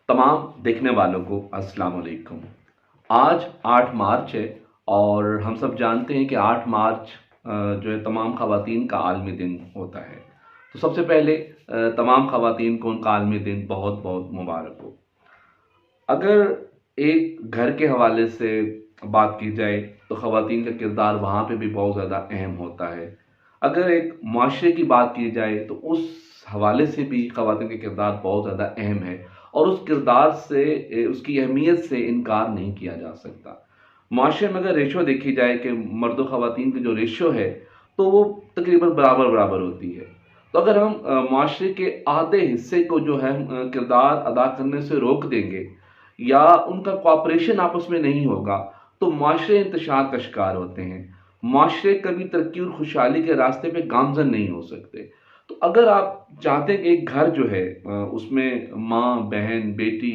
तमाम देखने वालों को अस्सलाम वालेकुम। आज 8 मार्च है और हम सब जानते हैं कि 8 मार्च जो है तमाम ख़वातीन का आलमी दिन होता है। तो सबसे पहले तमाम ख़वातीन को उनका आलमी दिन बहुत बहुत मुबारक हो। अगर एक घर के हवाले से बात की जाए तो ख़वातीन का किरदार वहाँ पे भी बहुत ज़्यादा अहम होता है। अगर एक माशरे की बात की जाए तो उस हवाले से भी ख़वातीन का किरदार बहुत ज़्यादा अहम है और उस किरदार से उसकी अहमियत से इनकार नहीं किया जा सकता। माशरे में अगर रेशो देखी जाए कि मर्द व ख़वातीन की जो रेशो है तो वो तकरीबन बराबर बराबर होती है। तो अगर हम माशरे के आधे हिस्से को जो है किरदार अदा करने से रोक देंगे या उनका कॉपरेशन आपस में नहीं होगा तो माशरे इंतशार का शिकार होते हैं। माशरे कभी तरक्की और खुशहाली के रास्ते पे गामजन नहीं हो सकते। तो अगर आप चाहते हैं कि एक घर जो है उसमें माँ, बहन, बेटी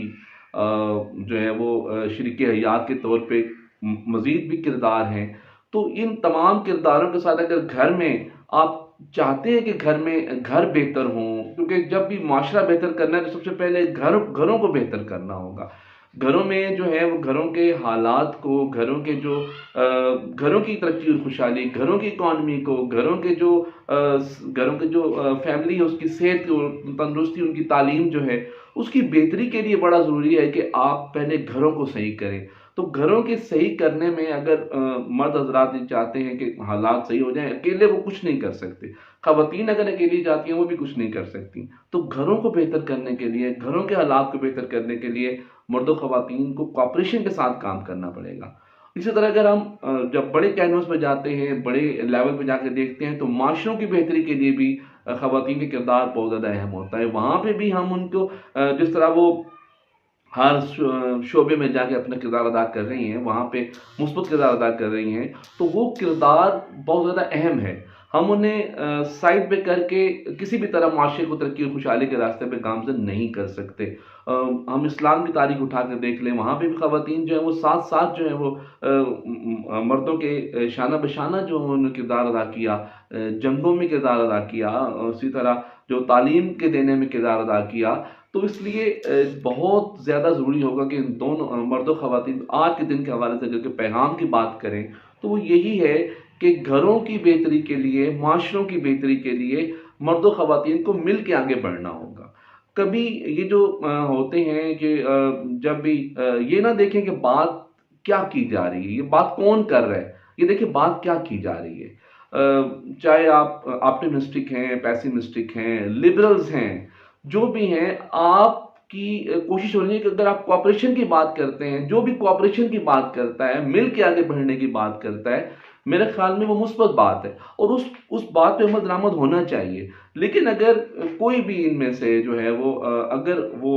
जो है वो शरीके हयात के तौर पे मज़ीद भी किरदार हैं, तो इन तमाम किरदारों के साथ अगर घर में आप चाहते हैं कि घर में घर बेहतर हों, क्योंकि जब भी माशरा बेहतर करना है तो सबसे पहले घरों को बेहतर करना होगा। घरों में जो है वो घरों के हालात को, घरों की तरक्की और खुशहाली, घरों की इकॉनमी को, घरों के जो फैमिली है उसकी सेहत और तंदुरुस्ती, उनकी तालीम जो है उसकी बेहतरी के लिए बड़ा ज़रूरी है कि आप पहले घरों को सही करें। तो घरों के सही करने में अगर मर्द हजरात ये चाहते हैं कि हालात सही हो जाएं, अकेले वो कुछ नहीं कर सकते। ख़वातीन अगर अकेली जाती हैं वो भी कुछ नहीं कर सकती। तो घरों को बेहतर करने के लिए, घरों के हालात को बेहतर करने के लिए मर्द व ख़वातीन को कॉपरेशन के साथ काम करना पड़ेगा। इसी तरह अगर हम जब बड़े कैनवस पे जाते हैं, बड़े लेवल पे जाकर देखते हैं तो माशरों की बेहतरी के लिए भी ख़वातीन का किरदार बहुत ज़्यादा अहम होता है। वहाँ पे भी हम उनको जिस तरह वो हर शोबे में जाके अपना किरदार अदा कर रही हैं, वहाँ पे मुस्बत किरदार अदा कर रही हैं, तो वो किरदार बहुत ज़्यादा अहम है। हम उन्हें साइड पे करके किसी भी तरह माशरे को तरक्की और खुशहाली के रास्ते पे गामज़न नहीं कर सकते। हम इस्लाम की तारीख उठा कर देख लें, वहाँ पे भी ख़वातीन जो है वो साथ साथ जो है वो मर्दों के शाना बशाना जो उन्होंने किरदार अदा किया, जंगों में किरदार अदा किया, उसी तरह जो तालीम के देने में किरदार अदा किया। तो इसलिए बहुत ज़्यादा ज़रूरी होगा कि इन दोनों मर्द व ख़वातीन आज के दिन के हवाले से अगर पैगाम की बात करें तो वो यही है कि घरों की बेहतरी के लिए, माशरों की बेहतरी के लिए मर्द व ख़वातीन को मिल के आगे बढ़ना होगा। कभी ये जो होते हैं कि जब भी ये ना देखें कि बात क्या की जा रही है, ये बात कौन कर रहा है, ये देखिए बात क्या की जा रही है। चाहे आप ऑप्टिमिस्टिक हैं, पैसिमिस्टिक हैं, लिबरल्स हैं, जो भी हैं, आपकी कोशिश होनी है कि अगर आप कॉपरेशन की बात करते हैं, जो भी कॉपरेशन की बात करता है, मिल के आगे बढ़ने की बात करता है, मेरे ख्याल में वो मुस्बत बात है और उस बात पे अमल दरामद होना चाहिए। लेकिन अगर कोई भी इनमें से जो है वो अगर वो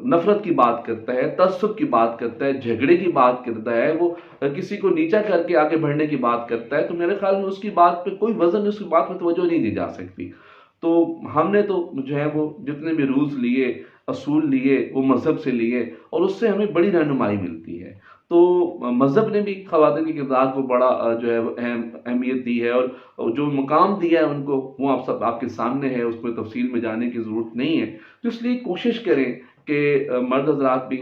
नफरत की बात करता है, तअस्सुब की बात करता है, झगड़े की बात करता है, वो किसी को नीचा करके आगे बढ़ने की बात करता है, तो मेरे ख्याल में उसकी बात पे कोई वजन नहीं, उसकी बात पे तवज्जो नहीं दी जा सकती। तो हमने तो जो है वो जितने भी रूल्स लिए, असूल लिए, वो मज़हब से लिए और उससे हमें बड़ी रहनुमाई मिलती है। तो मज़हब ने भी ख़वातीन के किरदार को बड़ा जो है अहमियत दी है और जो मुकाम दिया है उनको वो आप सब आपके सामने है, उसमें तफसील में जाने की ज़रूरत नहीं है। तो इसलिए कोशिश करें कि मर्द हज़रात भी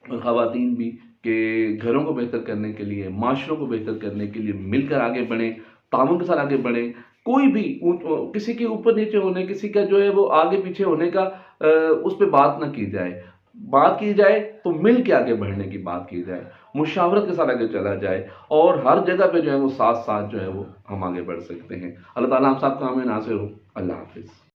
और ख़वातीन भी कि घरों को बेहतर करने के लिए, माशरों को बेहतर करने के लिए मिलकर आगे बढ़ें, ताउन के साथ आगे बढ़ें। कोई भी किसी के ऊपर नीचे होने, किसी का जो है वो आगे पीछे होने का उस पे बात ना की जाए। बात की जाए तो मिल के आगे बढ़ने की बात की जाए, मुशावरत के साथ आगे चला जाए और हर जगह पे जो है वो साथ साथ जो है वो हम आगे बढ़ सकते हैं। अल्लाह ताला हम सब का हमें नासिर हो। अल्लाह हाफ़िज़।